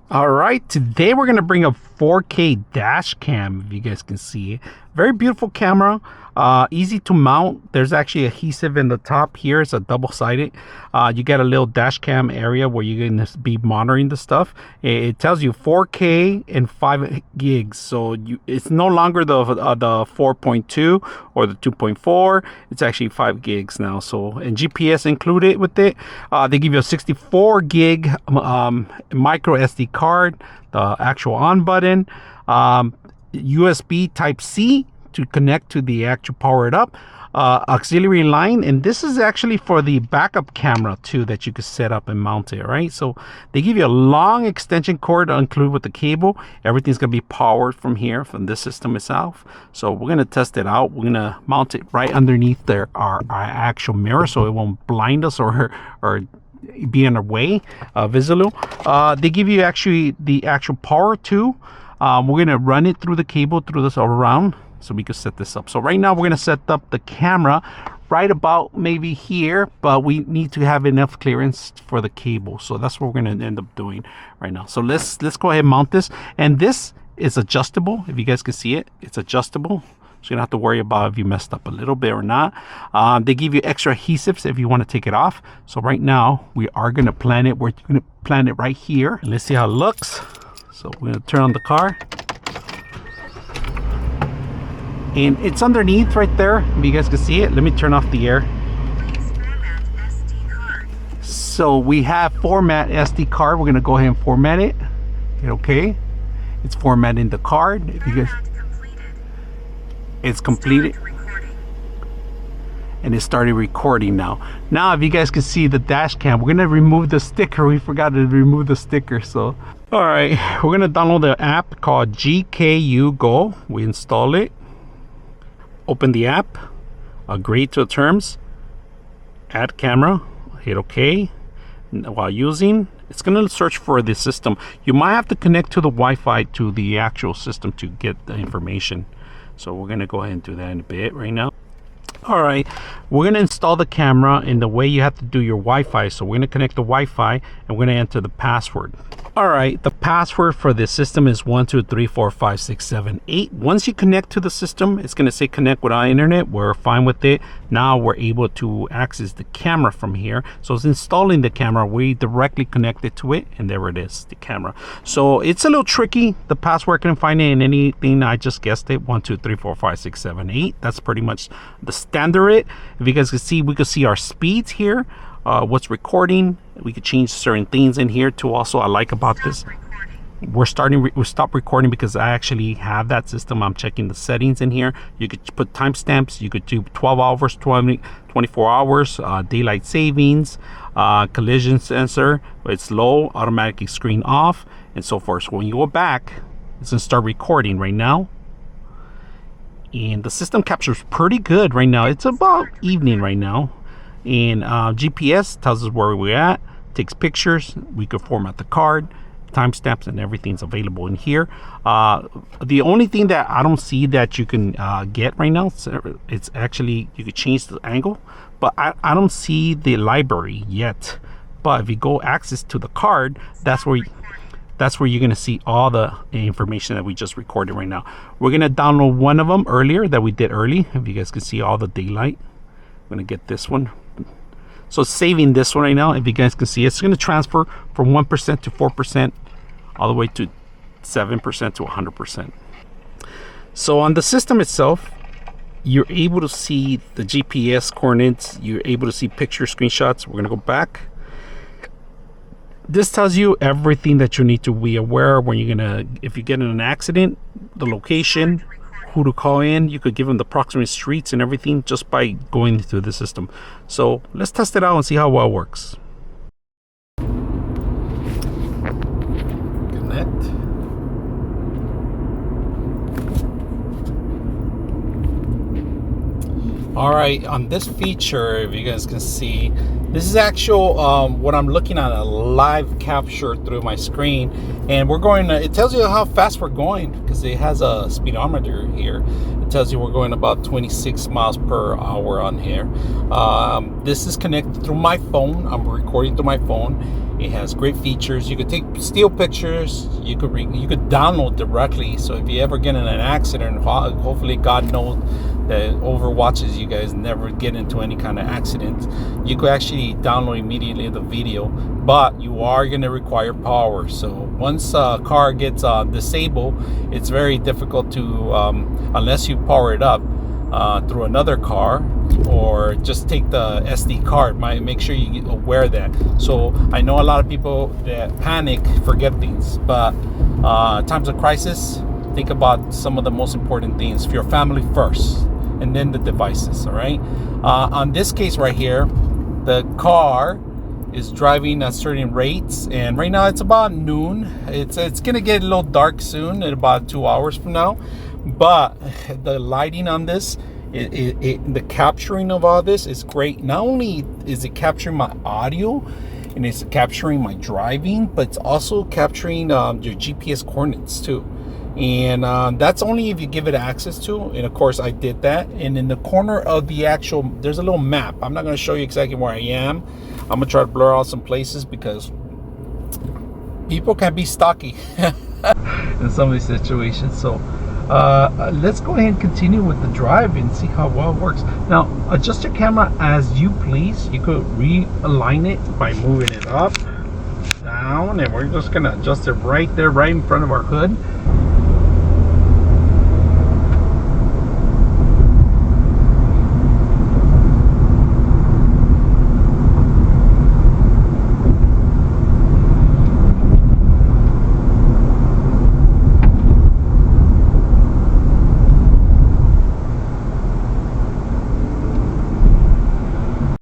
All right, today we're gonna bring a 4K dash cam. If you guys can see, very beautiful camera, easy to mount. There's actually adhesive in the top here. It's a double-sided. You get a little dash cam area where you're gonna be monitoring the stuff. It tells you 4K and 5 gigs, so it's no longer the 4.2 or the 2.4. It's actually 5 gigs now. So, and GPS included with it. They give you a 64 gig micro SD card, the actual on button, USB type C to connect to the actual power it up, auxiliary line, and this is actually for the backup camera too that you could set up and mount it, right? So they give you a long extension cord to include with the cable. Everything's gonna be powered from here, from this system itself. So we're gonna test it out. We're gonna mount it right underneath our actual mirror so it won't blind us or be in our way visually. They give you actually the actual power too. We're gonna run it through the cable through this around so we can set this up. So right now we're gonna set up the camera right about maybe here, but we need to have enough clearance for the cable. So that's what we're gonna end up doing right now. So let's go ahead and mount this. And this is adjustable. If you guys can see it, it's adjustable. So you don't have to worry about if you messed up a little bit or not. They give you extra adhesives if you want to take it off. So right now we are going to plant it. We're going to plant it right here. And let's see how it looks. So we're going to turn on the car. And it's underneath right there. If you guys can see it, let me turn off the air. So we have format SD card. We're going to go ahead and format it. Hit OK. It's formatting the card. If you guys... It's completed and it started recording now. If you guys can see the dash cam, we're gonna remove the sticker. We forgot to remove the sticker. So all right, we're gonna download the app called GKU Go. We install it, open the app, agree to the terms, add camera, hit OK. While using, it's gonna search for the system. You might have to connect to the Wi-Fi to the actual system to get the information. So we're gonna go ahead and do that in a bit right now. All right, we're gonna install the camera in the way you have to do your Wi-Fi. So we're gonna connect the Wi-Fi and we're gonna enter the password. All right, the password for this system is 1234567 Once you connect to the system, it's gonna say connect without internet. We're fine with it. Now we're able to access the camera from here. So it's installing the camera. We directly connected to it, and there it is, the camera. So it's a little tricky. The password, couldn't find it in anything. I just guessed it, 1234567 That's pretty much the standard. If you guys can see, we can see our speeds here. What's recording. We could change certain things in here too. Also, I like about this, we stop recording because I actually have that system. I'm checking the settings in here. You could put timestamps. You could do 12 hours, 24 hours, daylight savings, collision sensor. It's low, automatically screen off, and so forth. So when you go back, it's gonna start recording right now. And the system captures pretty good right now. It's about evening right now. And GPS tells us where we're at, takes pictures. We could format the card, timestamps, and everything's available in here. The only thing that I don't see that you can get right now, it's actually, you could change the angle, but I don't see the library yet. But if you go access to the card, that's where you're going to see all the information that we just recorded right now. We're going to download one of them earlier that we did early. If you guys can see all the daylight, I'm going to get this one. So saving this one right now, if you guys can see, it's going to transfer from 1% to 4%, all the way to 7% to 100%. So on the system itself, you're able to see the GPS coordinates. You're able to see picture screenshots. We're going to go back. This tells you everything that you need to be aware of when you're gonna, if you get in an accident, the location, who to call in. You could give them the approximate streets and everything just by going through the system. So let's test it out and see how well it works. Connect. All right, on this feature, if you guys can see, this is actual what I'm looking at, a live capture through my screen, and we're going it tells you how fast we're going because it has a speedometer here. It tells you we're going about 26 miles per hour on here. This is connected through my phone. I'm recording through my phone, It has great features. You could take still pictures. You could download directly. So if you ever get in an accident, hopefully God knows that overwatches you guys never get into any kind of accident. You could actually download immediately the video, but you are going to require power. So once a car gets disabled, it's very difficult to unless you power it up through another car, or just take the SD card. Make sure you aware that. So I know a lot of people that panic forget things, but times of crisis, think about some of the most important things for your family first, and then the devices. All right. On this case right here, the car is driving at certain rates, and right now it's about noon. It's gonna get a little dark soon, in about 2 hours from now. But the lighting on this, the capturing of all this is great. Not only is it capturing my audio and it's capturing my driving, but it's also capturing your GPS coordinates too. And that's only if you give it access to. And of course I did that. And in the corner of the actual, there's a little map. I'm not going to show you exactly where I am. I'm going to try to blur out some places because people can be stocky in some of these situations. So let's go ahead and continue with the drive and see how well it works. Now, adjust your camera as you please. You could realign it by moving it up, down, and we're just gonna adjust it right there, right in front of our hood.